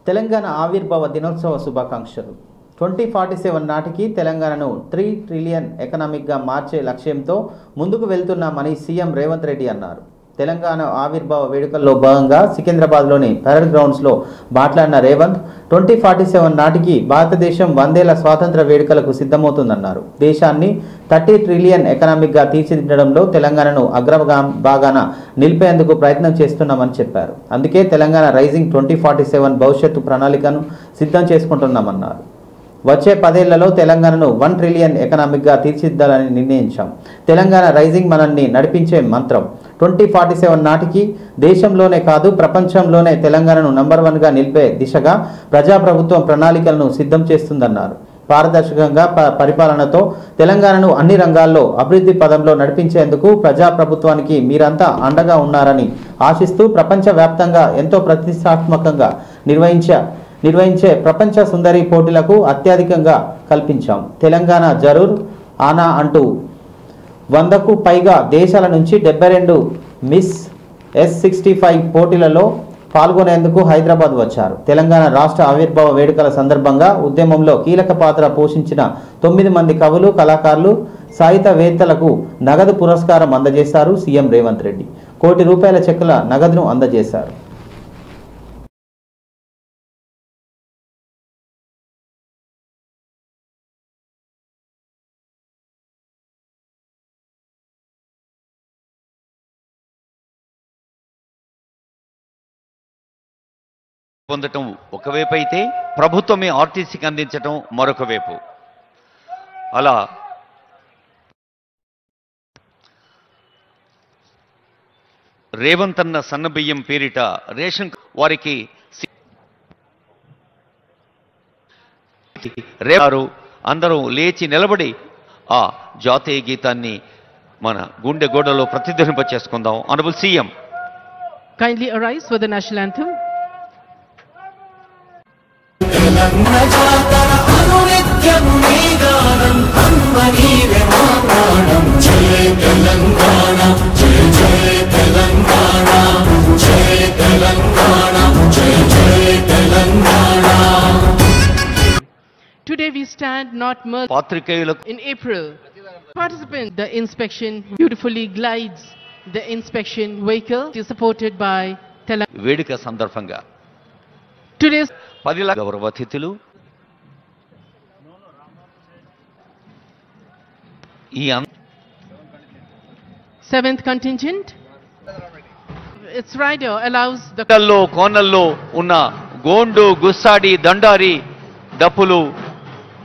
తెలంగాణ ఆవిర్భావ దినోత్సవ శుభాకాంక్షలు. 2047 నాటికి తెలంగాణను 3 ట్రిలియన్ ఎకనామిక్గా మార్చే లక్ష్యంతో ముందుకు వెళ్తున్నామని సీఎం రేవంత్ రెడ్డి అన్నారు. తెలంగాణ ఆవిర్భావ వేడుకల్లో భాగంగా సికింద్రాబాద్లోని పరేడ్ గ్రౌండ్స్లో మాట్లాడిన రేవంత్ 2047 నాటికి భారతదేశం 100 ఏళ్ల స్వాతంత్ర వేడుకలకు సిద్ధమవుతుందన్నారు. దేశాన్ని 30 ట్రిలియన్ ఎకనామిక్గా తీర్చిదిద్దడంలో తెలంగాణను అగ్రభాగాన నిలిపేందుకు ప్రయత్నం చేస్తున్నామని చెప్పారు. అందుకే తెలంగాణ రైజింగ్ 2047 భవిష్యత్తు ప్రణాళికను సిద్ధం చేసుకుంటున్నామన్నారు. వచ్చే 10 ఏళ్లలో తెలంగాణను 1 ట్రిలియన్ ఎకనామిక్గా తీర్చిదిద్దాలని నిర్ణయించాం. తెలంగాణ రైజింగ్ మనల్ని నడిపించే మంత్రం. 2047 నాటికి దేశంలోనే కాదు ప్రపంచంలోనే తెలంగాణను నంబర్ 1గా నిలిపే దిశగా ప్రజాప్రభుత్వం ప్రణాళికలను సిద్ధం చేస్తుందన్నారు. పారదర్శకంగా పరిపాలనతో తెలంగాణను అన్ని రంగాల్లో అభివృద్ధి పదంలో నడిపించేందుకు ప్రజాప్రభుత్వానికి మీరంతా అండగా ఉన్నారని ఆశిస్తూ ప్రపంచవ్యాప్తంగా ఎంతో ప్రతిష్టాత్మకంగా నిర్వహించే ప్రపంచ సుందరి పోటీలకు అత్యధికంగా కల్పించాం. తెలంగాణ జరూర్ ఆనా అంటూ 100కు పైగా దేశాల నుంచి 72 మిస్ S65 పోటీలలో పాల్గొనేందుకు హైదరాబాద్ వచ్చారు. తెలంగాణ రాష్ట్ర ఆవిర్భావ వేడుకల సందర్భంగా ఉద్యమంలో కీలక పాత్ర పోషించిన 9 మంది కవులు, కళాకారులు, సాహిత్యవేత్తలకు నగదు పురస్కారం అందజేశారు సీఎం రేవంత్ రెడ్డి. ₹1 కోటి చెక్కుల నగదును అందజేశారు. పొందటం ఒకవైపు అయితే ప్రభుత్వమే ఆర్టీసీకి అందించటం మరొక వైపు. అలా రేవంత్ అన్న సన్నబియ్యం పేరిట రేషన్ వారికి అందరూ లేచి నిలబడి ఆ జాతీయ గీతాన్ని మన గుండె గోడలో ప్రతిధ్వనింప చేసుకుందాం. Honourable CM kindly arise for the national anthem. Today we stand not mercy. In April, participants, the inspection beautifully glides. The inspection vehicle is supported by వేడుక సందర్భంగా today's 10 లక్షల గౌరవ అతిథులు ఈ 7th contingent. Its rider allows the కోనల్లో ఉన్న గోండు, గుస్సాడి, దండారి, దప్పులు,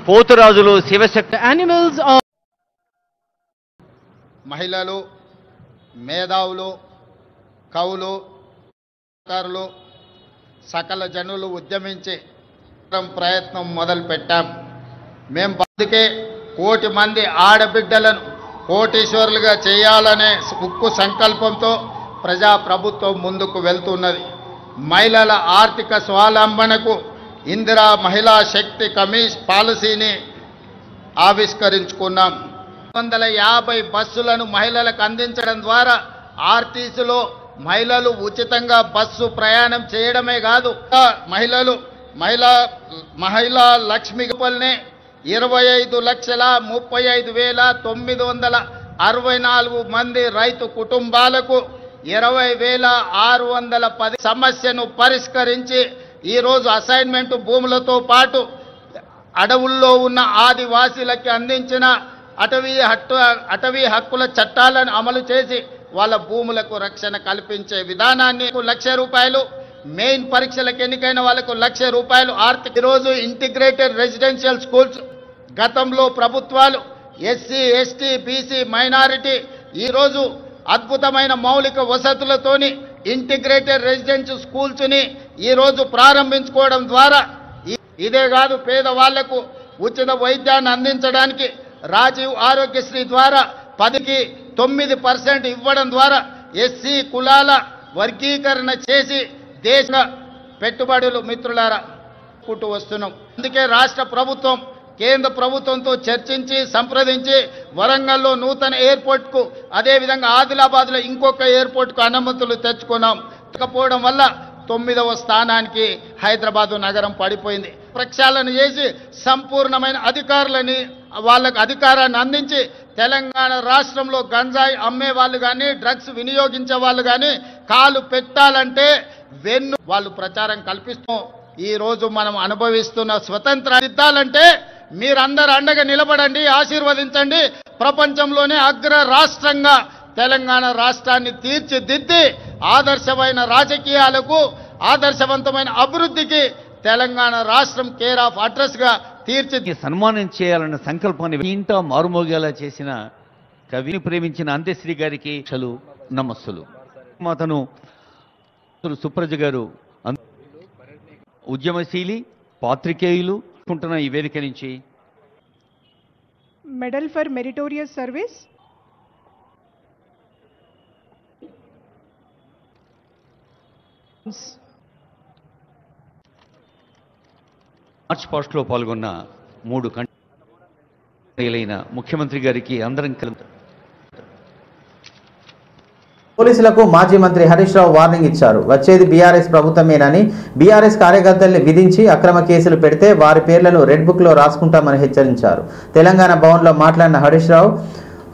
పోతురాజులు, Shivashakti animals of మహిళలు, మేధావులు, కవులు, కళాకారులు, సకల జనులు ఉద్యమించి ప్రయత్నం మొదలు పెట్టాం. మేము అందుకే 1 కోటి మంది ఆడబిడ్డలను కోటీశ్వరులుగా చేయాలనే ఉక్కు సంకల్పంతో ప్రజాప్రభుత్వం ముందుకు వెళ్తున్నది. మహిళల ఆర్థిక స్వావలంబనకు ఇందిరా మహిళా శక్తి పాలసీని ఆవిష్కరించుకున్నాం. 150 బస్సులను మహిళలకు అందించడం ద్వారా ఆర్టీసీలో మహిళలు ఉచితంగా బస్సు ప్రయాణం చేయడమే కాదు, మహిళా లక్ష్మి గొప్పల్ని 25,35,964 మంది రైతు కుటుంబాలకు 20,610 సమస్యను పరిష్కరించి ఈరోజు అసైన్మెంట్ భూములతో పాటు అడవుల్లో ఉన్న ఆదివాసీలకి అందించిన అటవీ హక్కుల చట్టాలను అమలు చేసి వాళ్ళ భూములకు రక్షణ కల్పించే విధానాన్ని ₹1,00,000, మెయిన్ పరీక్షలకు ఎన్నికైన వాళ్ళకు ₹1,00,000 ఆర్థిక. ఈరోజు ఇంటిగ్రేటెడ్ రెసిడెన్షియల్ స్కూల్స్ గతంలో ప్రభుత్వాలు ఎస్సీ, ఎస్టీ, బీసీ, మైనారిటీ ఈరోజు అద్భుతమైన మౌలిక వసతులతోని ఇంటిగ్రేటెడ్ రెసిడెన్షియల్ స్కూల్స్ని ఈరోజు ప్రారంభించుకోవడం ద్వారా ఇదే కాదు పేదవాళ్లకు ఉచిత వైద్యాన్ని అందించడానికి రాజీవ్ ఆరోగ్యశ్రీ ద్వారా 10కి 9% ఇవ్వడం ద్వారా ఎస్సీ కులాల వర్గీకరణ చేసి దేశ పెట్టుబడులు మిత్రులారా పుట్టు వస్తున్నాం. అందుకే రాష్ట్ర ప్రభుత్వం కేంద్ర ప్రభుత్వంతో చర్చించి సంప్రదించి వరంగల్లో నూతన ఎయిర్పోర్ట్కు అదేవిధంగా ఆదిలాబాద్లో ఇంకొక ఎయిర్పోర్ట్కు అనుమతులు తెచ్చుకున్నాం. కాకపోవడం వల్ల 9వ స్థానానికి హైదరాబాదు నగరం పడిపోయింది. ప్రక్షాళన చేసి సంపూర్ణమైన అధికారులని వాళ్ళకు అధికారాన్ని అందించి తెలంగాణ రాష్ట్రంలో గంజాయి అమ్మే వాళ్ళు కానీ డ్రగ్స్ వినియోగించే వాళ్ళు కానీ కాలు పెట్టాలంటే వాళ్ళు ప్రచారం కల్పిస్తూ ఈ రోజు మనం అనుభవిస్తున్న స్వతంత్ర సిద్ధాలంటే మీరందరూ అండగా నిలబడండి, ఆశీర్వదించండి. ప్రపంచంలోనే అగ్ర రాష్ట్రంగా తెలంగాణ రాష్ట్రాన్ని తీర్చిదిద్ది ఆదర్శమైన రాజకీయాలకు ఆదర్శవంతమైన అభివృద్ధికి తెలంగాణ రాష్ట్రం కేర్ ఆఫ్ అడ్రస్ గా తీర్చిదిద్ది సన్మానం చేయాలన్న సంకల్పాన్ని ఇంట మారుమోగేలా చేసిన కవిని ప్రేమించిన అంత్యశ్రీ గారికి నమస్సులు. అతను సుప్రజ గారు ఉద్యమశీలి పాత్రికేయులు ఉంటున్న ఈ వేదిక నుంచి medal for meritorious service March past లో పాల్గొన్న 3 కంట్రీలైన ముఖ్యమంత్రి గారికి అందరం కలిసి పోలీసులకు మాజీ మంత్రి హరీష్ రావు వార్నింగ్ ఇచ్చారు. వచ్చేది బీఆర్ఎస్ ప్రభుత్వమేనని, బీఆర్ఎస్ కార్యకర్తల్ని విధించి అక్రమ కేసులు పెడితే వారి పేర్లను రెడ్ బుక్ లో రాసుకుంటామని హెచ్చరించారు. తెలంగాణ భవన్లో మాట్లాడిన హరీష్ రావు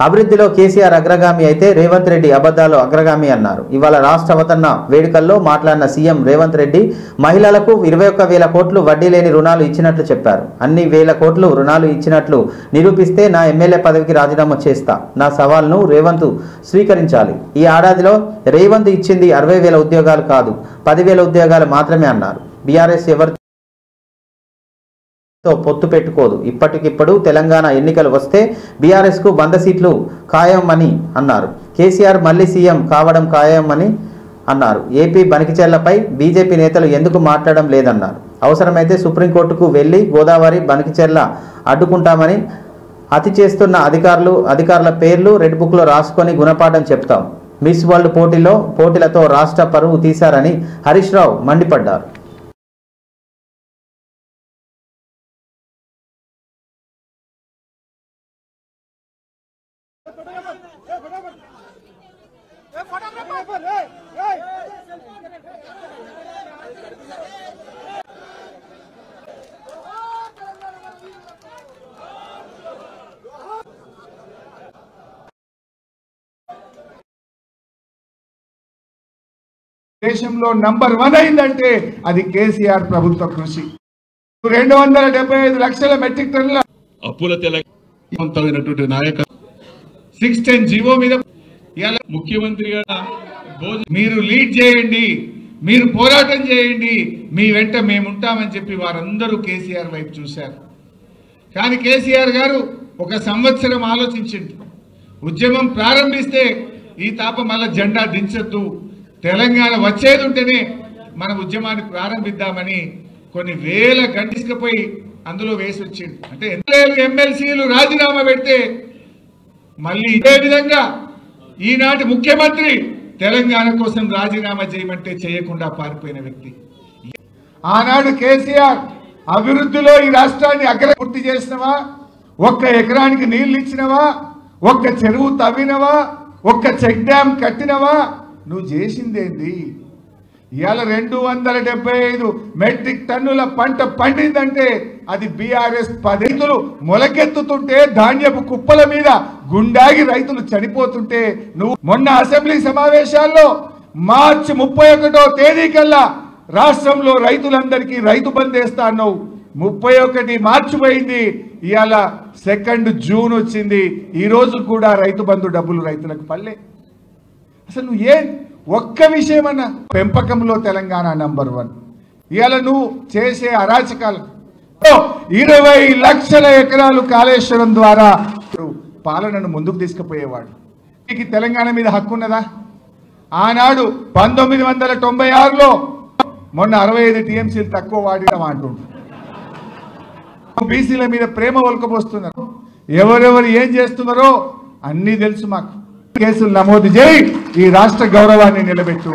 అభివృద్ధిలో కేసీఆర్ అగ్రగామి అయితే రేవంత్ రెడ్డి అబద్ధాలు అగ్రగామి అన్నారు. ఇవాళ రాష్ట్ర అవతరణ వేడుకల్లో మాట్లాడిన సీఎం రేవంత్ రెడ్డి మహిళలకు 21,000 కోట్లు వడ్డీ లేని రుణాలు ఇచ్చినట్లు చెప్పారు. అన్ని 1,000 కోట్లు రుణాలు ఇచ్చినట్లు నిరూపిస్తే నా ఎమ్మెల్యే పదవికి రాజీనామా చేస్తా. నా సవాల్ను రేవంత్ స్వీకరించాలి. ఈ ఏడాదిలో రేవంత్ ఇచ్చింది 60,000 ఉద్యోగాలు కాదు, 10,000 ఉద్యోగాలు మాత్రమే అన్నారు. బీఆర్ఎస్ ఎవరితో పొత్తు పెట్టుకోదు. ఇప్పటికిప్పుడు తెలంగాణ ఎన్నికలు వస్తే బీఆర్ఎస్ కు 100 సీట్లు ఖాయమని అన్నారు. కేసీఆర్ మళ్లీ సీఎం కావడం ఖాయమని అన్నారు. ఏపీ బనకిచెర్లపై బీజేపీ నేతలు ఎందుకు మాట్లాడడం లేదన్నారు. అవసరమైతే సుప్రీంకోర్టుకు వెళ్లి గోదావరి బనకిచెర్ల అడ్డుకుంటామని అతి చేస్తున్న అధికారుల పేర్లు రెడ్ బుక్ లో రాసుకొని గుణపాఠం చెప్తాం. మిస్ వరల్డ్ పోటీలతో రాష్ట్ర పరువు తీశారని హరీష్ రావు మండిపడ్డారు. దేశంలో నంబర్ 1 అయిందంటే అది కేసీఆర్ ప్రభుత్వ కృషి. 275 లక్షల మెట్రిక్ టన్నుల అప్పుల తెలంగాణ నాయక 610 జీవో మీద ముఖ్యమంత్రిగా మీరు లీడ్ చేయండి, మీరు పోరాటం చేయండి, మీ వెంట మేముంటామని చెప్పి వారందరూ కేసీఆర్ వైపు చూశారు. కానీ కేసీఆర్ గారు 1 సంవత్సరం ఆలోచించింది. ఉద్యమం ప్రారంభిస్తే ఈ తాప మళ్ళా జెండా దించొద్దు, తెలంగాణ వచ్చేది ఉంటేనే మన ఉద్యమాన్ని ప్రారంభిద్దామని కొన్ని వేల గంటపోయి అందులో వేసి వచ్చింది. అంటే ఎమ్మెల్సీలు రాజీనామా పెడితే మళ్ళీ ఇదే విధంగా ఈనాటి ముఖ్యమంత్రి తెలంగాణ కోసం రాజీనామా చేయమంటే చేయకుండా పారిపోయిన వ్యక్తి. ఆనాడు కేసీఆర్ అభివృద్ధిలో ఈ రాష్ట్రాన్ని పూర్తి చేసినవా? 1 ఎకరానికి నీళ్లు ఇచ్చినవా? 1 చెరువు తవ్వినవా? 1 చెక్ డ్యామ్ కట్టినవా? నువ్వు చేసిందేంటి? ఇవాళ 275 మెట్రిక్ టన్నుల పంట పండిందంటే అది బీఆర్ఎస్ 10 రైతులు మొలకెత్తుతుంటే ధాన్యపు కుప్పల మీద గుండాగి రైతులు చనిపోతుంటే నువ్వు మొన్న అసెంబ్లీ సమావేశాల్లో మార్చి 31వ తేదీ కల్లా రాష్ట్రంలో రైతులందరికీ రైతు బంద్ వేస్తా అన్నావు. 31 మార్చి పోయింది, ఇవాళ 2 జూన్ వచ్చింది. ఈ రోజు కూడా రైతు బంధు డబ్బులు రైతులకు పల్లె. అసలు నువ్వు ఒక్క విషయమన్నా పెంపకంలో తెలంగాణ నంబర్ 1. ఇవాళ నువ్వు చేసే అరాచకాలు 20 లక్షల ఎకరాలు కాళేశ్వరం ద్వారా పాలనను ముందుకు తీసుకుపోయేవాడు. నీకు తెలంగాణ మీద హక్కు ఉన్నదా? ఆనాడు 1996లో మొన్న 65 టీఎంసీలు తక్కువ వాడినా అంటుండ్రు. బీసీల మీద ప్రేమ ఒలకపోస్తున్నారు. ఎవరెవరు ఏం చేస్తున్నారో అన్నీ తెలుసు మాకు. కేసులు నమోదు చేయి, ఈ రాష్ట్ర గౌరవాన్ని నిలబెట్టు.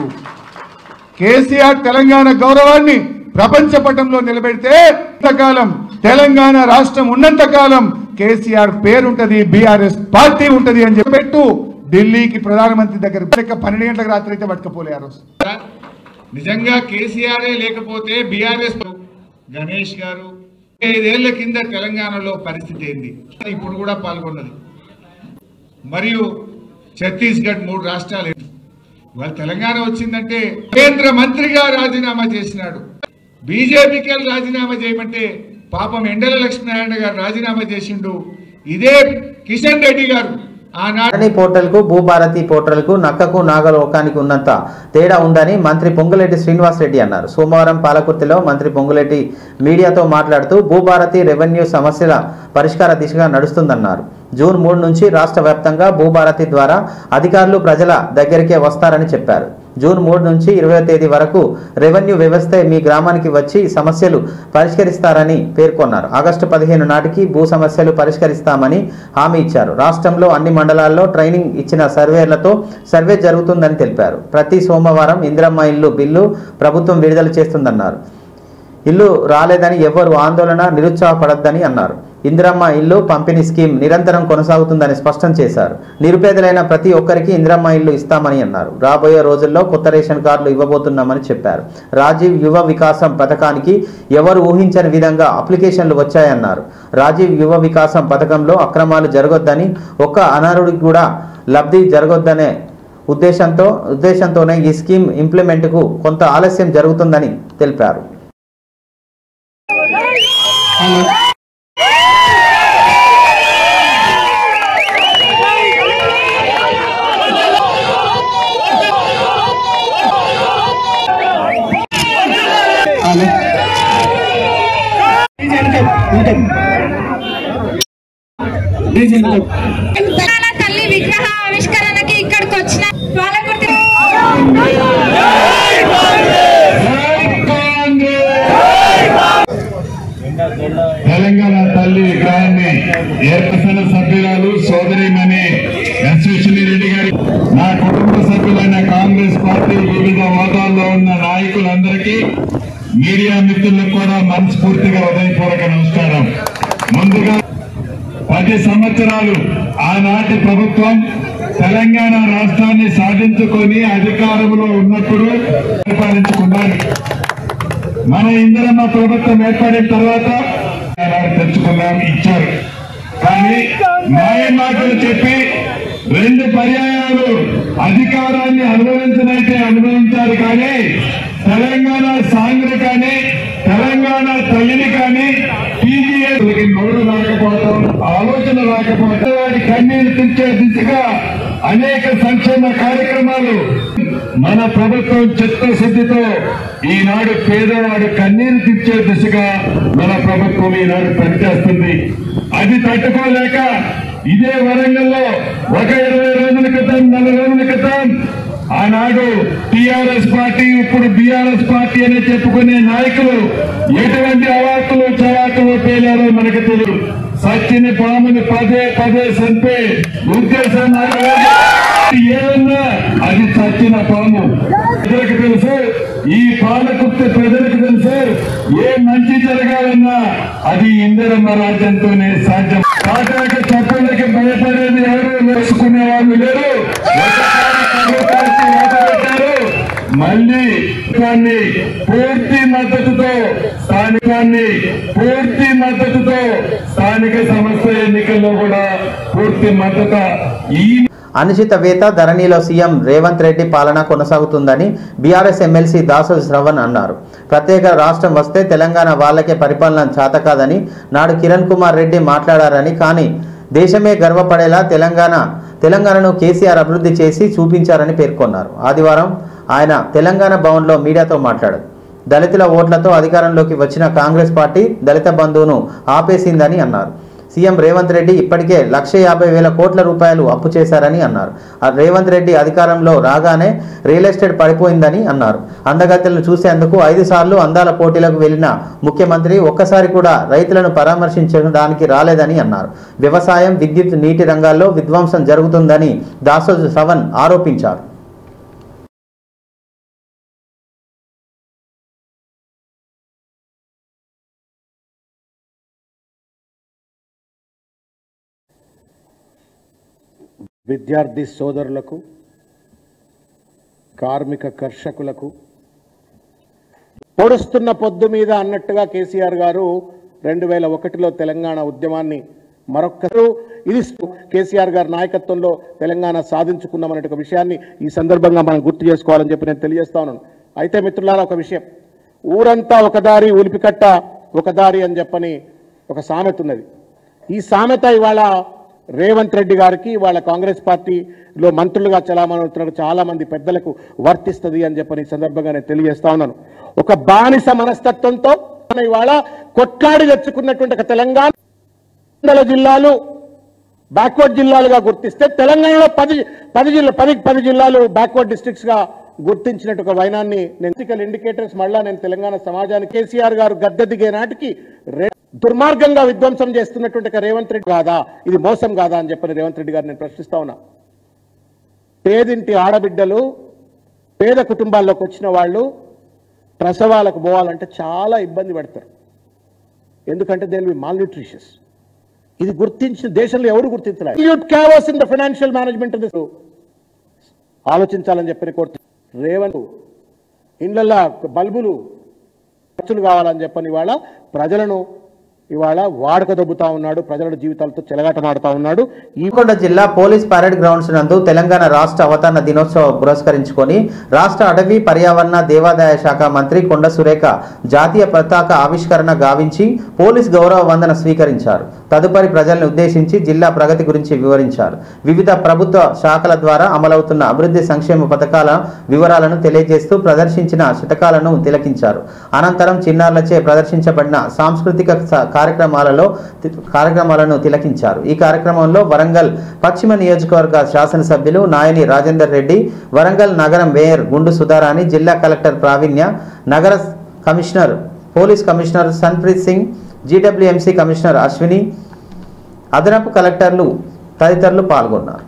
కేసీఆర్ తెలంగాణ గౌరవాన్ని ప్రపంచ పటంలో నిలబెడితే ఇంతకాలం తెలంగాణ రాష్ట్రం ఉన్నంత కాలం కేసీఆర్ పేరుంటది, బీఆర్ఎస్ పార్టీ ఉంటది అని చెప్పి పెట్టు. ఢిల్లీకి ప్రధానమంత్రి దగ్గర 12 గంటలకు రాత్రి అయితే పట్టుకపోలే. ఆ రోజు నిజంగా కేసీఆరే లేకపోతే బీఆర్ఎస్ గణేష్ గారు 5 ఏళ్ల కింద తెలంగాణలో పరిస్థితి ఏంది, ఇప్పుడు కూడా పాల్గొన్నది. మరియు ఛత్తీస్గఢ్ 3 రాష్ట్రాలు. ఇవాళ తెలంగాణ వచ్చిందంటే కేంద్ర మంత్రిగా రాజీనామా చేసినాడు. బీజేపీకి రాజీనామా చేయమంటే పాపం ఎండల లక్ష్మీనారాయణ గారు రాజీనామా చేసిండు. ఇదే కిషన్ రెడ్డి గారు ధరణి పోర్టల్కు భూభారతి పోర్టల్కు నక్కకు నాగలోకానికి ఉన్నంత తేడా ఉందని మంత్రి పొంగులేటి శ్రీనివాస్ రెడ్డి అన్నారు. సోమవారం పాలకుర్తిలో మంత్రి పొంగులేటి మీడియాతో మాట్లాడుతూ భూభారతి రెవెన్యూ సమస్యల పరిష్కార దిశగా నడుస్తుందన్నారు. జూన్ 3 నుంచి రాష్ట్ర వ్యాప్తంగా భూభారతి ద్వారా అధికారులు ప్రజల దగ్గరికే వస్తారని చెప్పారు. జూన్ 3 నుంచి 20వ తేదీ వరకు రెవెన్యూ వ్యవస్థ మీ గ్రామానికి వచ్చి సమస్యలు పరిష్కరిస్తారని పేర్కొన్నారు. ఆగస్టు 15 నాటికి భూ సమస్యలు పరిష్కరిస్తామని హామీ ఇచ్చారు. రాష్ట్రంలో అన్ని మండలాల్లో ట్రైనింగ్ ఇచ్చిన సర్వేలతో సర్వే జరుగుతుందని తెలిపారు. ప్రతి సోమవారం ఇందిరమ్మ ఇల్లు బిల్లు ప్రభుత్వం విడుదల చేస్తుందన్నారు. ఇల్లు రాలేదని ఎవరు ఆందోళన నిరుత్సాహపడద్దని అన్నారు. ఇందిరమ్మ ఇల్లు పంపిణీ స్కీమ్ నిరంతరం కొనసాగుతుందని స్పష్టం చేశారు. నిరుపేదలైన ప్రతి ఒక్కరికి ఇందిరమ్మ ఇల్లు ఇస్తామని అన్నారు. రాబోయే రోజుల్లో కొత్త రేషన్ కార్డులు ఇవ్వబోతున్నామని చెప్పారు. రాజీవ్ యువ వికాసం పథకానికి ఎవరు ఊహించని విధంగా అప్లికేషన్లు వచ్చాయన్నారు. రాజీవ్ యువ వికాసం పథకంలో అక్రమాలు జరగొద్దని, ఒక్క అనర్హుడికి కూడా లబ్ధి జరగొద్దనే ఉద్దేశంతోనే ఈ స్కీమ్ ఇంప్లిమెంట్కు కొంత ఆలస్యం జరుగుతుందని తెలిపారు. తల్లి విగ్రహ ఆవిష్కరణకి ఇక్కడికి వచ్చిన తెలంగాణ తల్లి విగ్రహాన్ని ఏర్పడిన సభ్యురాలు సోదరిమణి ఎస్విష్ణి రెడ్డి గారి, నా కుటుంబ సభ్యులైన కాంగ్రెస్ పార్టీ వివిధ హోదాల్లో ఉన్న నాయకులందరికీ, మీడియా మిత్రులకు కూడా మనస్ఫూర్తిగా హృదయపూర్వక నమస్కారం. ముందుగా 10 సంవత్సరాలు ఆనాటి ప్రభుత్వం తెలంగాణ రాష్ట్రాన్ని సాధించుకొని అధికారంలో ఉన్నప్పుడు పరిపాలించుకున్నారు. మన ఇందిరమ్మ ప్రభుత్వం ఏర్పడిన తర్వాత తెచ్చుకున్నాం, ఇచ్చారు. కానీ మాయ మాటలు చెప్పి 2 పర్యాయాలు అధికారాన్ని అనుభవించినట్టే అనుభవించారు. కానీ తెలంగాణ సాంగ్ని కానీ తెలంగాణ తల్లిని కానీ పీజీఏకి నోరు రాకపోవడం, ఆలోచన రాకపోవడం, వాడి కన్నీరు తెచ్చే దిశగా అనేక సంక్షేమ కార్యక్రమాలు మన ప్రభుత్వం చిత్తశుద్ధితో ఈనాడు పేదవాడు కన్నీరు తెచ్చే దిశగా మన ప్రభుత్వం ఈనాడు పనిచేస్తుంది. అది తట్టుకోలేక ఇదే వరంగల్లో ఒక 20 రోజుల క్రితం 4 రోజుల క్రితం ఆనాడు టీఆర్ఎస్ పార్టీ, ఇప్పుడు బీఆర్ఎస్ పార్టీ అని చెప్పుకునే నాయకులు ఎటువంటి అవాకులు చవాకులు పేలారో మనకు తెలియదు. సచ్చిని పాముని పదే చంపే ఉద్దేశం ఏదన్నా అది చచ్చిన పాము. ప్రజలకు తెలుసు, ఈ పాలకుర్తి ప్రజలకు తెలుసు, ఏ మంచి జరగాలన్నా అది ఇందిరమ్మ రాజ్యంతోనే సాధ్యం. కాటాక చప్పులకి భయపడేది ఎవరు వేసుకునే వాళ్ళు లేరు. మళ్ళీ పూర్తి మద్దతుతో స్థానిక సంస్థ ఎన్నికల్లో కూడా పూర్తి మద్దతు. అనిశ్చిత వేత ధరణిలో సీఎం రేవంత్ రెడ్డి పాలన కొనసాగుతుందని బీఆర్ఎస్ ఎమ్మెల్సీ దాసోజు శ్రవణ్ అన్నారు. ప్రత్యేక రాష్ట్రం వస్తే తెలంగాణ వాళ్ళకే పరిపాలన చేతకాదని నాడు కిరణ్ కుమార్ రెడ్డి మాట్లాడారని, కానీ దేశమే గర్వపడేలా తెలంగాణను కేసీఆర్ అభివృద్ధి చేసి చూపించారని పేర్కొన్నారు. ఆదివారం ఆయన తెలంగాణ భవన్లో మీడియాతో మాట్లాడారు. దళితుల ఓట్లతో అధికారంలోకి వచ్చిన కాంగ్రెస్ పార్టీ దళిత బంధువును ఆపేసిందని అన్నారు. సీఎం రేవంత్ రెడ్డి ఇప్పటికే 1,50,000 కోట్ల రూపాయలు అప్పు చేశారని అన్నారు. రేవంత్ రెడ్డి అధికారంలో రాగానే రియల్ ఎస్టేట్ పడిపోయిందని అన్నారు. అందగత్తెలను చూసేందుకు 5 సార్లు అందాల పోటీలకు వెళ్లిన ముఖ్యమంత్రి ఒక్కసారి కూడా రైతులను పరామర్శించడానికి రాలేదని అన్నారు. వ్యవసాయం, విద్యుత్, నీటి రంగాల్లో విధ్వంసం జరుగుతుందని దాసోజు శ్రవణ్ ఆరోపించారు. విద్యార్థి సోదరులకు, కార్మిక కర్షకులకు, పొడుస్తున్న పొద్దు మీద అన్నట్టుగా కేసీఆర్ గారు 2001లో తెలంగాణ ఉద్యమాన్ని మరొక్కరు ఇది కేసీఆర్ గారి నాయకత్వంలో తెలంగాణ సాధించుకున్నామనే విషయాన్ని ఈ సందర్భంగా మనం గుర్తు చేసుకోవాలని చెప్పి నేను తెలియజేస్తా ఉన్నాను. అయితే మిత్రులారా, ఒక విషయం, ఊరంతా ఒక దారి ఉలిపికట్ట ఒక దారి అని చెప్పని ఒక సామెత ఉన్నది. ఈ సామెత ఇవాళ రేవంత్ రెడ్డి గారికి వాళ్ళ కాంగ్రెస్ పార్టీలో మంత్రులుగా చలామణవుతున్న చాలా మంది పెద్దలకు వర్తిస్తుంది అని చెప్పని ఈ సందర్భంగా నేను తెలియజేస్తా ఉన్నాను. ఒక బానిస మనస్తత్వంతో ఇవాళ కొట్లాడి తెచ్చుకున్నటువంటి ఒక తెలంగాణ జిల్లాలు బ్యాక్వర్డ్ జిల్లాలుగా గుర్తిస్తే తెలంగాణలో 10 జిల్లాలు బ్యాక్వర్డ్ డిస్ట్రిక్ట్స్ గా గుర్తించినట్టు ఒక వైనాన్ని ఎన్నికల్ ఇండికేటర్స్ మళ్ళా నేను తెలంగాణ సమాజానికి కేసీఆర్ గారు గద్దె దిగే నాటికి దుర్మార్గంగా విధ్వంసం చేస్తున్నటువంటి రేవంత్ రెడ్డి కాదా, ఇది మోసం కాదా అని చెప్పని రేవంత్ రెడ్డి గారు నేను ప్రశ్నిస్తా ఉన్నా. పేదింటి ఆడబిడ్డలు పేద కుటుంబాల్లోకి వచ్చిన వాళ్ళు ప్రసవాలకు పోవాలంటే చాలా ఇబ్బంది పడతారు. ఎందుకంటే దే విల్ బి మాల్న్యూట్రిషియస్. ఇది గుర్తించిన దేశంలో ఎవరు గుర్తించలేదు. క్యావస్ ఇన్ ద ఫైనాన్షియల్ మేనేజ్మెంట్ ఆలోచించాలని చెప్పని కోరుతున్నాను. రేవంత్ ఇండ్లల్లో బల్బులు ఖర్చులు కావాలని చెప్పని ఇవాళ ప్రజలను వాడక దొబ్బుతా ఉన్నాడు, ప్రజల జీవితాలతో చెలగాటమాడుతా ఉన్నాడు. నల్గొండ జిల్లా పోలీస్ పరేడ్ గ్రౌండ్స్ నందు తెలంగాణ రాష్ట్ర అవతరణ దినోత్సవం పురస్కరించుకొని రాష్ట్ర అటవీ పర్యావరణ దేవాదాయ శాఖ మంత్రి కొండ సురేఖ జాతీయ పతాక ఆవిష్కరణ గావించి పోలీస్ గౌరవ వందన స్వీకరించారు. తదుపరి ప్రజలను ఉద్దేశించి జిల్లా ప్రగతి గురించి వివరించారు. వివిధ ప్రభుత్వ శాఖల ద్వారా అమలవుతున్న అభివృద్ధి సంక్షేమ పథకాల వివరాలను తెలియజేస్తూ ప్రదర్శించిన శతకాలను తిలకించారు. అనంతరం చిన్నారులచే ప్రదర్శించబడిన సాంస్కృతిక కార్యక్రమాలను తిలకించారు. ఈ కార్యక్రమంలో వరంగల్ పశ్చిమ నియోజకవర్గ శాసనసభ్యులు నాయని రాజేందర్ రెడ్డి, వరంగల్ నగరం మేయర్ గుండు సుధారాణి, జిల్లా కలెక్టర్ ప్రావీణ్య, నగర commissioner police commissioner Sanpreet Singh, GWMC commissioner Ashwini, అదనపు కలెక్టర్లు తదితరులు పాల్గొన్నారు.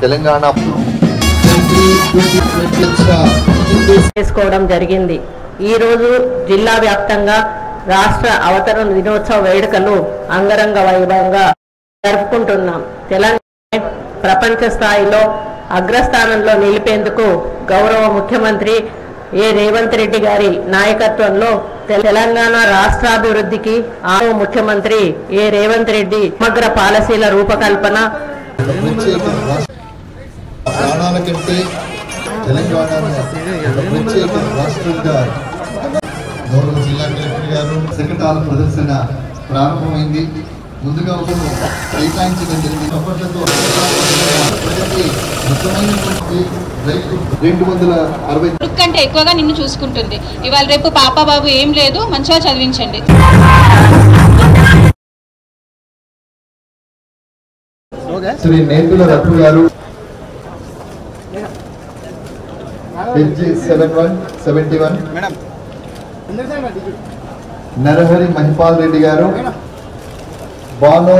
తెలంగాణ చేసుకోవడం జరిగింది. ఈరోజు జిల్లా వ్యాప్తంగా రాష్ట్ర అవతరణ దినోత్సవ వేడుకలు అంగరంగ వైభవంగా జరుపుకుంటున్నాం. తెలంగాణ ప్రపంచ స్థాయిలో అగ్రస్థానంలో నిలిపేందుకు గౌరవ ముఖ్యమంత్రి రేవంత్ రెడ్డి గారి నాయకత్వంలో తెలంగాణ రాష్ట్రాభివృద్ధికి ముఖ్యమంత్రి రేవంత్ రెడ్డి సమగ్ర పాలసీల రూపకల్పన ప్రాణాల కంటే తెలంగాణ ప్రత్యేక రాష్ట్రంగా గౌరవ జిల్లా కలెక్టర్ గారు శకటాల ప్రదర్శన ప్రారంభమైంది. ముందుగా కేటాయించడం జరిగింది. అప్పట్లతో ముఖ్యమైనటువంటి 260 కంటే ఎక్కువగా నిన్ను చూసుకుంటుంది. ఇవాళ రేపు పాప బాబు ఏం లేదు, మంచిగా చదివించండి. శ్రీ నేతుల రఘు గారు LG 7171, నరహరి మహిపాల్ రెడ్డి గారు, బానో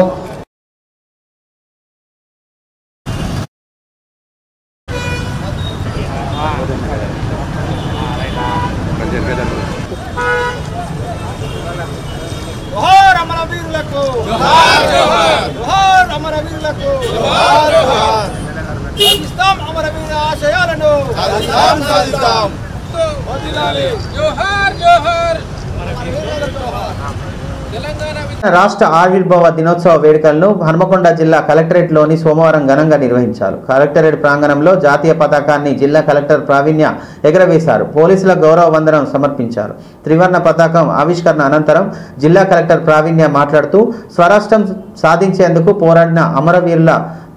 రాష్ట్ర ఆవిర్భావ దినోత్సవ వేడుకలను హన్మకొండ జిల్లా కలెక్టరేట్లోని సోమవారం ఘనంగా నిర్వహించారు. కలెక్టరేట్ ప్రాంగణంలో జాతీయ పతాకాన్ని జిల్లా కలెక్టర్ ప్రావీణ్య ఎగరవేశారు. పోలీసుల గౌరవ వందనం సమర్పించారు. త్రివర్ణ పతాకం ఆవిష్కరణ అనంతరం జిల్లా కలెక్టర్ ప్రావీణ్య మాట్లాడుతూ స్వరాష్ట్రం సాధించేందుకు పోరాడిన అమరవీరుల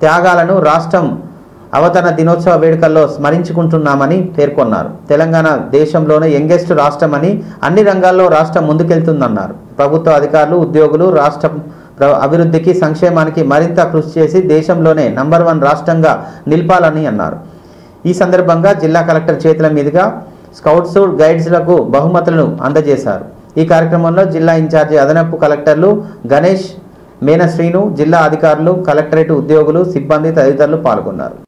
త్యాగాలను రాష్ట్రం అవతరణ దినోత్సవ వేడుకల్లో స్మరించుకుంటున్నామని పేర్కొన్నారు. తెలంగాణ దేశంలోనే యంగెస్ట్ రాష్ట్రమని, అన్ని రంగాల్లో రాష్ట్రం ముందుకెళ్తుందన్నారు. ప్రభుత్వ అధికారులు, ఉద్యోగులు రాష్ట్ర అభివృద్ధికి, సంక్షేమానికి మరింత కృషి చేసి దేశంలోనే నంబర్ 1 రాష్ట్రంగా నిలపాలని అన్నారు. ఈ సందర్భంగా జిల్లా కలెక్టర్ చేతుల మీదుగా స్కౌట్స్, గైడ్స్లకు బహుమతులను అందజేశారు. ఈ కార్యక్రమంలో జిల్లా ఇన్ఛార్జి అదనపు కలెక్టర్లు గణేష్, మేన శ్రీను, జిల్లా అధికారులు, కలెక్టరేట్ ఉద్యోగులు, సిబ్బంది తదితరులు పాల్గొన్నారు.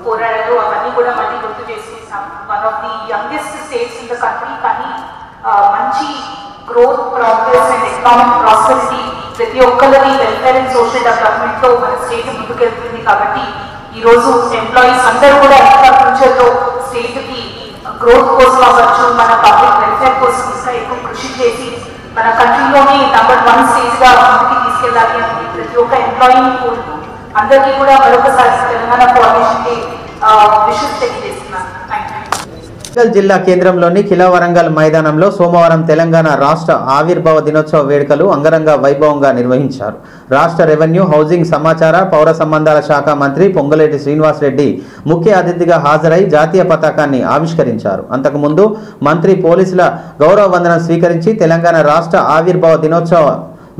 పోరాడారు అవన్నీ కూడా మళ్ళీ గుర్తు చేసుకుంటాం. One of the youngest states in the country, కానీ మంచి growth, progress and economic prosperity, ప్రతి ఒక్కరి వెల్ఫేర్ అండ్ సోషల్ డెవలప్మెంట్ తో మన స్టేట్ ముందుకెళ్తుంది. కాబట్టి ఈ రోజు ఎంప్లాయీస్ అందరూ కూడా ఇంకా ఫ్యూచర్ లో స్టేట్ కి గ్రోత్ కోసం అవ్వచ్చు, మన పబ్లిక్ వెల్ఫేర్ కోసం ఇంకా ఎక్కువ కృషి చేసి మన కంట్రీలోనే నంబర్ 1 స్టేజ్ గా ముందుకు తీసుకెళ్లాలి అని ప్రతి ఒక్క ఎంప్లాయీని కోరుతూ అందరికీ కూడా మరొకసారి తెలంగాణ ఫార్మేషన్ డే విషెస్ తెలియజేస్తున్నాను. వరంగల్ జిల్లా కేంద్రంలోని ఖిలా వరంగల్ మైదానంలో సోమవారం తెలంగాణ రాష్ట్ర ఆవిర్భావ దినోత్సవ వేడుకలు అంగరంగ వైభవంగా నిర్వహించారు. రాష్ట్ర రెవెన్యూ, హౌసింగ్, సమాచార, పౌర సంబంధాల శాఖ మంత్రి పొంగులేటి శ్రీనివాసరెడ్డి ముఖ్య అతిథిగా హాజరై జాతీయ పతాకాన్ని ఆవిష్కరించారు. అంతకుముందు మంత్రి పోలీసుల గౌరవ వందనం స్వీకరించి తెలంగాణ రాష్ట్ర ఆవిర్భావ దినోత్సవ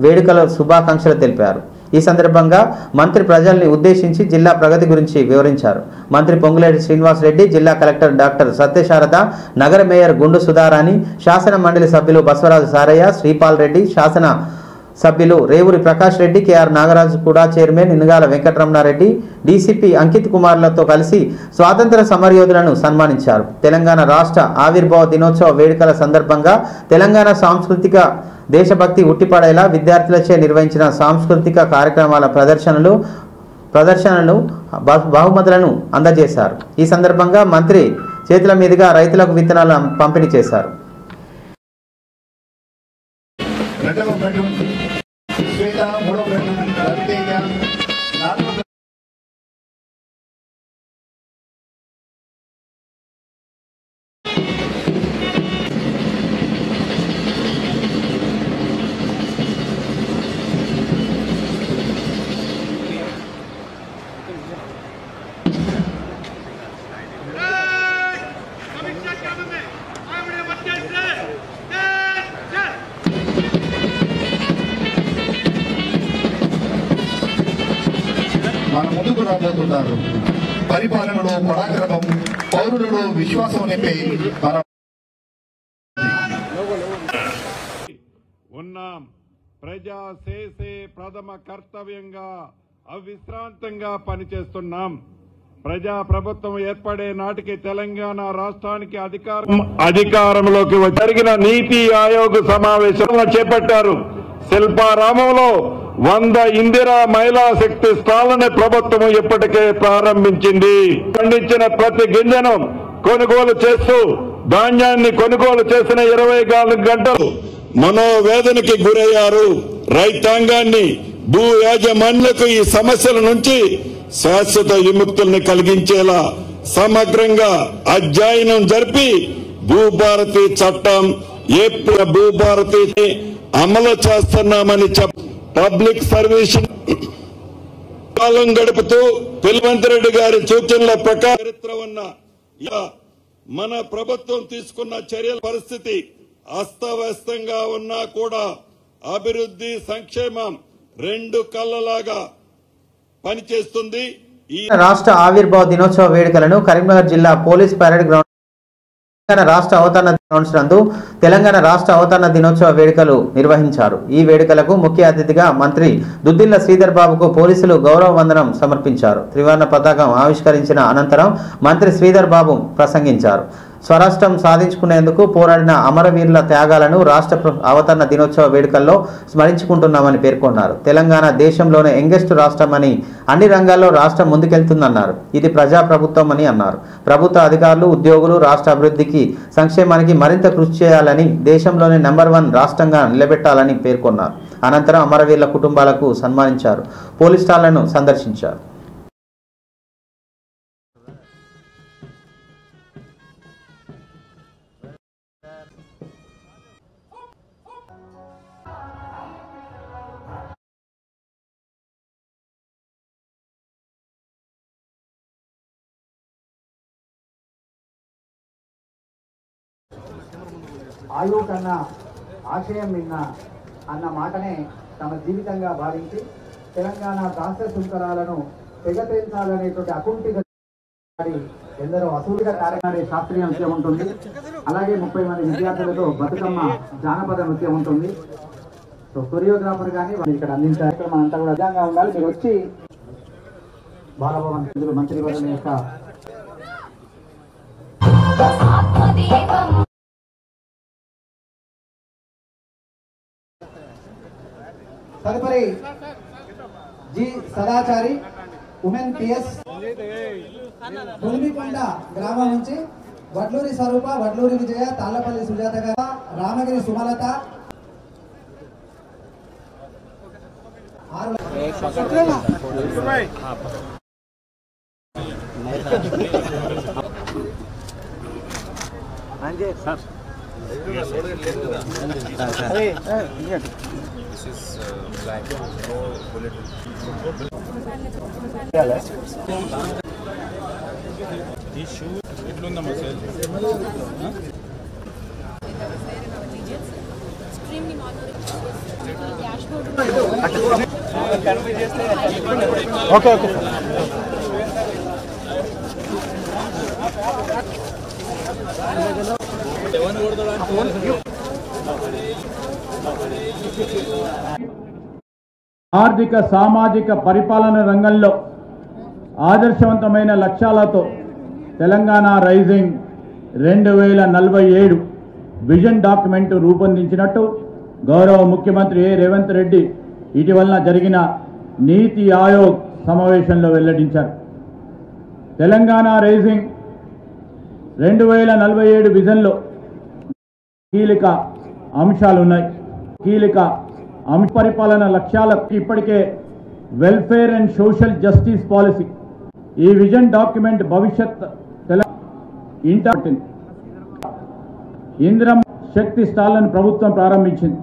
వేడుకల శుభాకాంక్షలు తెలిపారు. ఈ సందర్భంగా మంత్రి ప్రజల్ని ఉద్దేశించి జిల్లా ప్రగతి గురించి వివరించారు. మంత్రి పొంగులేటి శ్రీనివాసరెడ్డి, జిల్లా కలెక్టర్ డాక్టర్ సత్యశారద, నగర మేయర్ గుండు సుధారాణి, శాసన మండలి సభ్యులు బసవరాజు సారయ్య, శ్రీపాల్ రెడ్డి, శాసన సభ్యులు రేవూరి ప్రకాష్ రెడ్డి, కేఆర్ నాగరాజు, కూడా చైర్మన్ ఇనుగాల వెంకటరమణారెడ్డి, డీసీపీ అంకిత్ కుమార్లతో కలిసి స్వాతంత్ర సమరయోధులను సన్మానించారు. తెలంగాణ రాష్ట్ర ఆవిర్భావ దినోత్సవ వేడుకల సందర్భంగా తెలంగాణ సాంస్కృతిక దేశభక్తి ఉట్టిపడేలా విద్యార్థులచే నిర్వహించిన సాంస్కృతిక కార్యక్రమాల ప్రదర్శనలు బహుమతులను అందజేశారు. ఈ సందర్భంగా మంత్రి చేతుల మీదుగా రైతులకు విత్తనాలు పంపిణీ చేశారు. మన ముందుకు రాబోతున్నారు. పరిపాలనలో పరాక్రమం, పౌరులలో విశ్వాసం నింపే మన ఉన్నాం. ప్రజా చేసే ప్రథమ కర్తవ్యంగా అవిశ్రాంతంగా పనిచేస్తున్నాం. ప్రజా ప్రభుత్వం ఏర్పడే నాటికి తెలంగాణ రాష్ట్రానికి అధికారంలోకి జరిగిన నీతి ఆయోగ్ సమావేశంలో చేపట్టారు. శిల్పారామంలో 100 ఇందిరా మహిళా శక్తి స్టాళ్లను ప్రభుత్వం ఇప్పటికే ప్రారంభించింది. పండించిన ప్రతి గింజను కొనుగోలు చేస్తూ ధాన్యాన్ని కొనుగోలు చేసిన 24 గంటలు మనోవేదనకి గురయ్యారు. రైతాంగాన్ని, భూ యాజమాన్యులకు ఈ సమస్యల నుంచి శాశ్వత విముక్తుల్ని కలిగించేలా సమగ్రంగా అధ్యయనం జరిపి భూభారతి చట్టం, ఏప్రిల్ భూభారతి అమలు చేస్తున్నామని పబ్లిక్ సర్వీస్ కాలం గడుపుతూ పిల్వంత్ రెడ్డి గారి సూచనల ప్రకారం చరిత్ర ఉన్న మన ప్రభుత్వం తీసుకున్న చర్యల పరిస్థితి అస్తవ్యస్తంగా ఉన్నా కూడా అభివృద్ధి, సంక్షేమం 2 కళ్ళలాగా పనిచేస్తుంది. ఈ రాష్ట్ర ఆవిర్భావ దినోత్సవ వేడుకలను కరీంనగర్ జిల్లా పోలీస్ పరేడ్ గ్రౌండ్ తెలంగాణ రాష్ట్ర అవతరణ గ్రౌండ్స్ నందు తెలంగాణ రాష్ట్ర అవతరణ దినోత్సవ వేడుకలు నిర్వహించారు. ఈ వేడుకలకు ముఖ్య అతిథిగా మంత్రి దుద్దిల్ల శ్రీధర్ బాబుకు పోలీసులు గౌరవ వందనం సమర్పించారు. త్రివర్ణ పతాకం ఆవిష్కరించిన అనంతరం మంత్రి శ్రీధర్ బాబు ప్రసంగించారు. స్వరాష్ట్రం సాధించుకునేందుకు పోరాడిన అమరవీరుల త్యాగాలను రాష్ట్ర అవతరణ దినోత్సవ వేడుకల్లో స్మరించుకుంటున్నామని పేర్కొన్నారు. తెలంగాణ దేశంలోనే యంగెస్ట్ రాష్ట్రమని, అన్ని రంగాల్లో రాష్ట్రం ముందుకెళ్తుందన్నారు. ఇది ప్రజాప్రభుత్వం అని అన్నారు. ప్రభుత్వ అధికారులు, ఉద్యోగులు రాష్ట్ర అభివృద్ధికి, సంక్షేమానికి మరింత కృషి చేయాలని, దేశంలోనే నెంబర్ 1 రాష్ట్రంగా నిలబెట్టాలని పేర్కొన్నారు. అనంతరం అమరవీరుల కుటుంబాలకు సన్మానించారు. పోలీస్ స్టాళ్లను సందర్శించారు. ఆయువు కన్నా ఆశయం మిన్న అన్న మాటనే తమ జీవితంగా భావించి తెలంగాణ రాష్ట్ర శృంఖలాలను తెగతేల్చాలనేటువంటి అకుంఠిత ఎందరో అసూలుగా కార్యక్రమాడే శాస్త్రీయ నృత్యం ఉంటుంది. అలాగే 30 మంది విద్యార్థులతో బతుకమ్మ జానపద నృత్యం ఉంటుంది. సో కొరియోగ్రాఫర్ కానీ ఇక్కడ అందించారు. మనంతా కూడా అర్థంగా ఉండాలి. మీరు వచ్చి బాలభవన్ మంత్రి వర్గం యొక్క తదుపరి జి సదాచారి ఉమెన్ పిఎస్ ములిమికొండ గ్రామం నుంచి వడ్లూరి స్వరూప, వడ్లూరి విజయ, తాళ్లపల్లి సుజాత గారు, రామగిరి సుమలత, ఓకే ఆర్థిక సామాజిక పరిపాలన రంగంలో ఆదర్శవంతమైన లక్ష్యాలతో తెలంగాణ రైజింగ్ 2047 విజన్ డాక్యుమెంట్ రూపొందించినట్టు గౌరవ ముఖ్యమంత్రి రేవంత్ రెడ్డి ఇటీవల జరిగిన నీతి ఆయోగ్ సమావేశంలో వెల్లడించారు. తెలంగాణ రైజింగ్ 2047 విజన్లో కీలక అంశాలు ఉన్నాయి. పరిపాలన లక్ష్యాలకు ఇప్పటికే welfare and social justice policy ఈ విజన్ డాక్యుమెంట్ భవిష్యత్ ఇందిరమ్మ శక్తి స్టాళ్లను ప్రభుత్వం ప్రారంభించింది.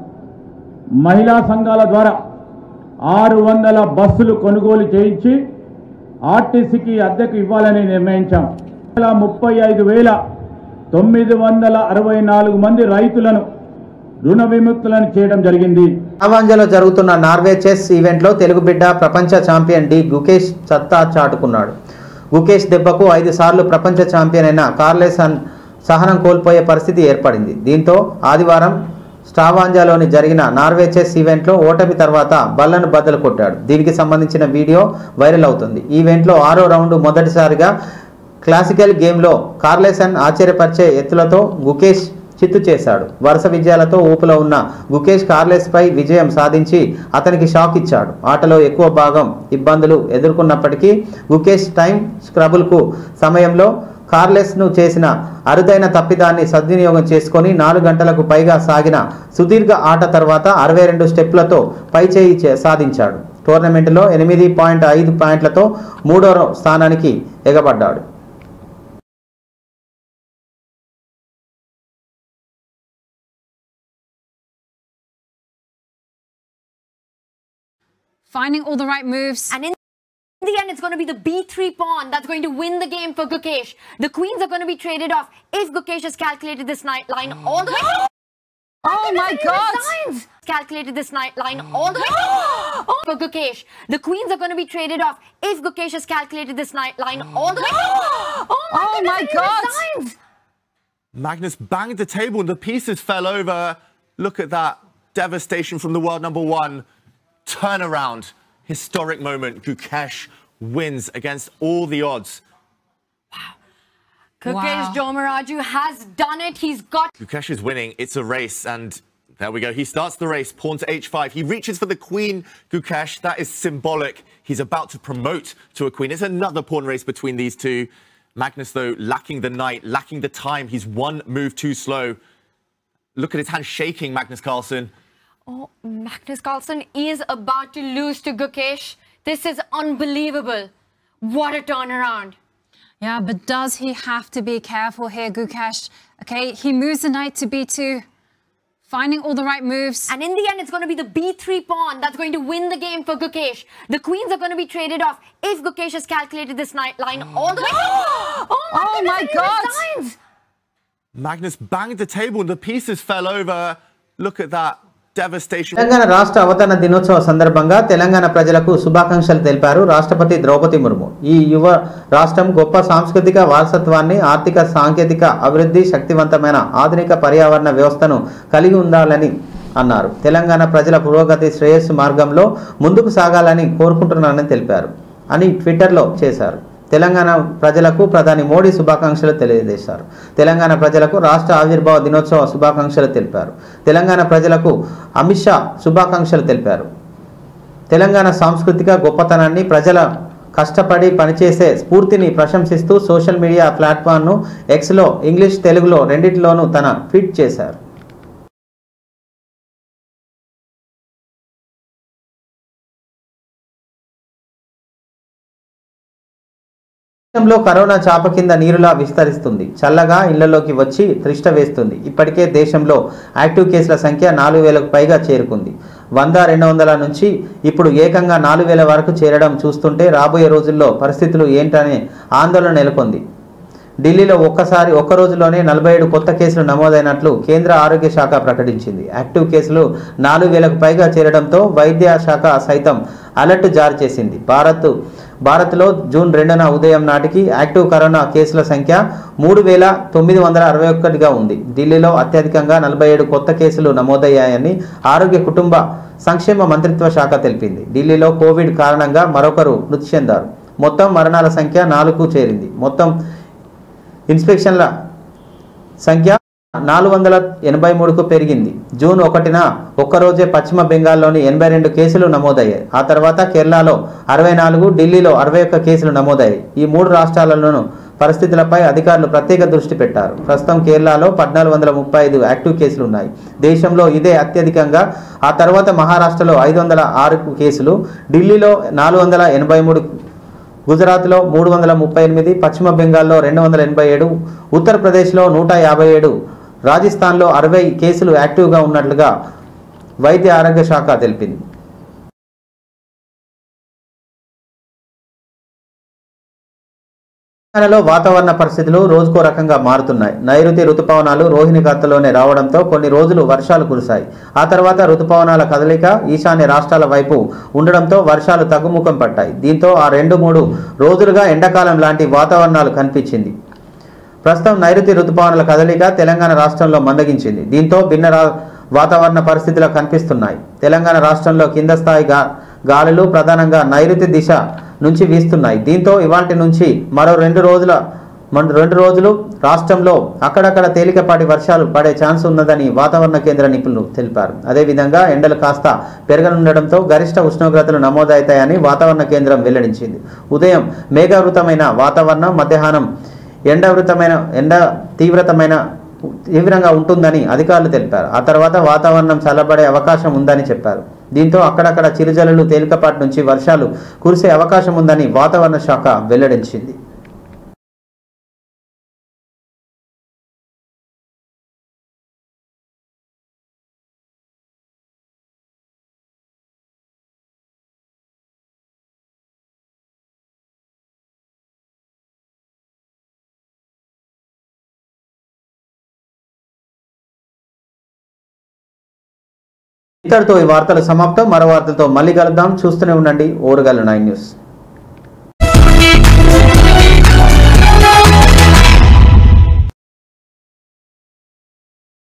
మహిళా సంఘాల ద్వారా 600 బస్సులు కొనుగోలు చేయించి ఆర్టీసీకి అద్దెకు ఇవ్వాలని నిర్ణయించాం. 35,964 మంది రైతులను రుణ విముక్తులను చేయడం జరిగింది. అవాంజలో జరుగుతున్న నార్వే చెస్ ఈవెంట్లో తెలుగు బిడ్డ ప్రపంచ ఛాంపియన్ డి గుకేష్ సత్తా చాటుకున్నాడు. గుకేష్ దెబ్బకు 5 సార్లు ప్రపంచ ఛాంపియన్ అయిన కార్లెసన్ సహనం కోల్పోయే పరిస్థితి ఏర్పడింది. దీంతో ఆదివారం స్టావాంజాలోని జరిగిన నార్వే చెస్ ఈవెంట్లో ఓటమి తర్వాత బల్లను బద్దలు కొట్టాడు. దీనికి సంబంధించిన వీడియో వైరల్ అవుతుంది. ఈవెంట్లో 6వ రౌండ్ మొదటిసారిగా క్లాసికల్ గేమ్లో కార్లెసన్ ఆశ్చర్యపరిచే ఎత్తులతో గుకేష్ చిత్తు చేశాడు. వరుస విజయాలతో ఊపులో ఉన్న గుకేష్ కార్లెస్పై విజయం సాధించి అతనికి షాక్ ఇచ్చాడు. ఆటలో ఎక్కువ భాగం ఇబ్బందులు ఎదుర్కొన్నప్పటికీ గుకేష్ టైం స్క్రబుల్కు సమయంలో కార్లెస్ను చేసిన అరుదైన తప్పిదాన్ని సద్వినియోగం చేసుకొని 4 గంటలకు పైగా సాగిన సుదీర్ఘ ఆట తర్వాత 62 స్టెప్లతో పైచేయి సాధించాడు. టోర్నమెంటులో 8.5 పాయింట్లతో 3వ స్థానానికి ఎగబడ్డాడు. Finding all the right moves. And in the end, it's going to be the B3 pawn that's going to win the game for Gukesh. The queens are going to be traded off if Gukesh has calculated this line all the way. Oh my God! Calculated this line all the way. For Gukesh. The queens are going to be traded off if Gukesh has calculated this line all the way. Oh my God! Magnus banged the table and the pieces fell over. Look at that devastation from the world number 1. Turnaround, historic moment. Gukesh wins against all the odds. Wow. Gukesh Domaraju has done it. He's got... Gukesh is winning. It's a race, and there we go. He starts the race. Pawn to h5. He reaches for the queen, Gukesh. That is symbolic. He's about to promote to a queen. It's another pawn race between these two. Magnus, though, lacking the knight, lacking the time. He's one move too slow. Look at his hand shaking, Magnus Carlsen. Oh, Magnus Carlsen is about to lose to Gukesh. This is unbelievable. What a turnaround. Yeah, but does he have to be careful here, Gukesh? Okay, he moves the knight to b2, finding all the right moves. And in the end, it's going to be the b3 pawn that's going to win the game for Gukesh. The queens are going to be traded off if Gukesh has calculated this line all the way. Oh my God! Magnus banged the table and the pieces fell over. Look at that devastation. Telangana రాష్ట్ర అవతరణ దినోత్సవ సందర్భంగా తెలంగాణ ప్రజలకు శుభాకాంక్షలు తెలిపారు రాష్ట్రపతి ద్రౌపది ముర్ము. ఈ యువ రాష్ట్రం గొప్ప సాంస్కృతిక వారసత్వాన్ని, ఆర్థిక సాంకేతిక అభివృద్ధి, శక్తివంతమైన ఆధునిక పర్యావరణ వ్యవస్థను కలిగి ఉండాలని అన్నారు. తెలంగాణ ప్రజల పురోగతి శ్రేయస్సు మార్గంలో ముందుకు సాగాలని కోరుకుంటున్నానని తెలిపారు అని ట్విట్టర్లో చేశారు. తెలంగాణ ప్రజలకు ప్రధాని మోడీ శుభాకాంక్షలు తెలియజేశారు. తెలంగాణ ప్రజలకు రాష్ట్ర ఆవిర్భావ దినోత్సవ శుభాకాంక్షలు తెలిపారు. తెలంగాణ ప్రజలకు అమిత్ షా శుభాకాంక్షలు తెలిపారు. తెలంగాణ సాంస్కృతిక గొప్పతనాన్ని, ప్రజల కష్టపడి పనిచేసే స్ఫూర్తిని ప్రశంసిస్తూ సోషల్ మీడియా ప్లాట్ఫామ్ను ఎక్స్లో ఇంగ్లీష్, తెలుగులో రెండింటిలోనూ తన ట్వీట్ చేశారు. దేశంలో కరోనా చాప కింద నీరులా విస్తరిస్తుంది. చల్లగా ఇళ్లలోకి వచ్చి త్రిష్ట వేస్తుంది. ఇప్పటికే దేశంలో యాక్టివ్ కేసుల సంఖ్య 4,000కు పైగా చేరుకుంది. 100-200 నుంచి ఇప్పుడు ఏకంగా 4,000 వరకు చేరడం చూస్తుంటే రాబోయే రోజుల్లో పరిస్థితులు ఏంటనే ఆందోళన నెలకొంది. ఢిల్లీలో ఒక్క రోజులోనే 47 కొత్త కేసులు నమోదైనట్లు కేంద్ర ఆరోగ్య శాఖ ప్రకటించింది. యాక్టివ్ కేసులు 4,000కు పైగా చేరడంతో వైద్య శాఖ సైతం అలర్ట్ జారీ చేసింది. భారత్లో జూన్ 2న ఉదయం నాటికి యాక్టివ్ కరోనా కేసుల సంఖ్య 3,961గా ఉంది. ఢిల్లీలో అత్యధికంగా 47 కొత్త కేసులు నమోదయ్యాయని ఆరోగ్య కుటుంబ సంక్షేమ మంత్రిత్వ శాఖ తెలిపింది. ఢిల్లీలో కోవిడ్ కారణంగా మరొకరు మృతి చెందారు. మొత్తం మరణాల సంఖ్య 4కు చేరింది. మొత్తం ఇన్స్పెక్షన్ల సంఖ్య 483కు పెరిగింది. జూన్ 1న ఒక్కరోజే పశ్చిమ బెంగాల్లోని 82 కేసులు నమోదయ్యాయి. ఆ తర్వాత కేరళలో 64, ఢిల్లీలో 61 కేసులు నమోదయ్యాయి. ఈ 3 రాష్ట్రాలలోనూ పరిస్థితులపై అధికారులు ప్రత్యేక దృష్టి పెట్టారు. ప్రస్తుతం కేరళలో 1,435 యాక్టివ్ కేసులు ఉన్నాయి. దేశంలో ఇదే అత్యధికంగా. ఆ తర్వాత మహారాష్ట్రలో 506 కేసులు, ఢిల్లీలో 483, గుజరాత్లో 338, పశ్చిమ బెంగాల్లో 287, ఉత్తరప్రదేశ్లో 157, రాజస్థాన్లో 60 కేసులు యాక్టివ్గా ఉన్నట్లుగా వైద్య ఆరోగ్య శాఖ తెలిపింది. తెలంగాణలో వాతావరణ పరిస్థితులు రోజుకో రకంగా మారుతున్నాయి. నైరుతి రుతుపవనాలు రోహిణి ఖాతాలోనే రావడంతో కొన్ని రోజులు వర్షాలు కురిశాయి. ఆ తర్వాత రుతుపవనాల కదలిక ఈశాన్య రాష్ట్రాల వైపు ఉండడంతో వర్షాలు తగ్గుముఖం పట్టాయి. దీంతో ఆ 2-3 రోజులుగా ఎండాకాలం లాంటి వాతావరణాలు కనిపించింది. ప్రస్తుతం నైరుతి రుతుపవనాల కదలిక తెలంగాణ రాష్ట్రంలో మందగించింది. దీంతో భిన్న వాతావరణ పరిస్థితులు కనిపిస్తున్నాయి. తెలంగాణ రాష్ట్రంలో కింద స్థాయి గాలులు ప్రధానంగా నైరుతి దిశ నుంచి వీస్తున్నాయి. దీంతో ఇవాల్టి నుంచి మరో 2 రోజులు రాష్ట్రంలో అక్కడక్కడ తేలికపాటి వర్షాలు పడే ఛాన్స్ ఉన్నదని వాతావరణ కేంద్ర నిపుణులు తెలిపారు. అదేవిధంగా ఎండలు కాస్త పెరగనుండడంతో గరిష్ట ఉష్ణోగ్రతలు నమోదవుతాయని వాతావరణ కేంద్రం వెల్లడించింది. ఉదయం మేఘావృతమైన వాతావరణం, మధ్యాహ్నం ఎండ తీవ్రంగా ఉంటుందని అధికారులు తెలిపారు. ఆ తర్వాత వాతావరణం చల్లబడే అవకాశం ఉందని చెప్పారు. దీంతో అక్కడక్కడ చిరుజల్లులు, తేలికపాటి నుంచి వర్షాలు కురిసే అవకాశం ఉందని వాతావరణ శాఖ వెల్లడించింది. ఇంతటితో ఈ వార్తలు సమాప్తం. మరో వార్తలతో మళ్ళీ కలుద్దాం. చూస్తూనే ఉండండి ఓరుగల్లు 9 న్యూస్.